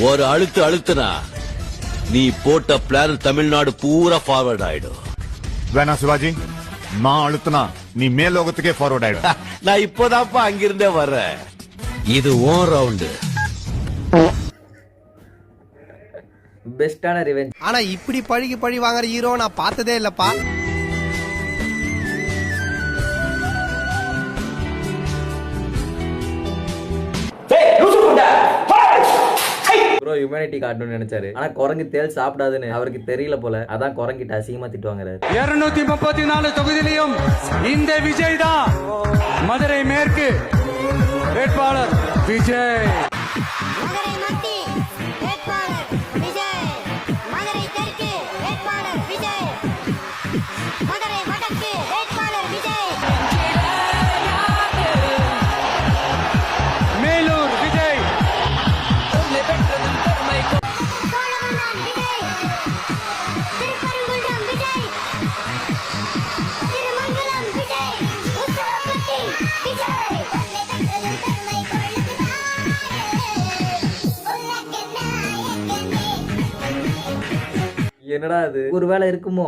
ஒரு அழுத்துனா நீ போட்ட பிளான் தமிழ்நாடு பூரா ஃபார்வர்ட் ஆயிடும். வேணா சிவாஜி, நான் அழுத்துனா நீ மேலோகத்துக்கே ஃபார்வர்ட் ஆயிடும். நான் இப்போதான்ப்பா அங்கிருந்தே வர்றேன். இது ஓன் ரவுண்டு. பெஸ்டான ரிவெஞ்ச். ஆனா இப்படி பழி வாங்குற ஹீரோ நான் பார்த்ததே இல்லப்பா. ப்ரோ ஹியூமனிட்டி காட்டணும்னு நினைச்சாரு. ஆனா குரங்கு தேல் சாப்பிடாதுன்னு அவருக்கு தெரியல போல. அதான் குரங்கிட்ட அசிங்கமா திட்டுவாங்க. 234 தொகுதியிலும் இந்த விஜய் தான் மதுரை மேற்கு வேட்பாளர். விஜய் மதுரை மத்தி வேட்பாளர் விஜய், மதுரை தெற்கு வேட்பாளர் விஜய், மதுரை வடக்கு வேட்பாளர் விஜய், மேலூர் விஜய், சோழவந்தான் விஜய், திருப்பரங்குன்றம் விஜய், திருமங்கலம் விஜய், உத்தரப்பட்டி விஜய். என்னடா அது? ஒருவேளை இருக்குமோ?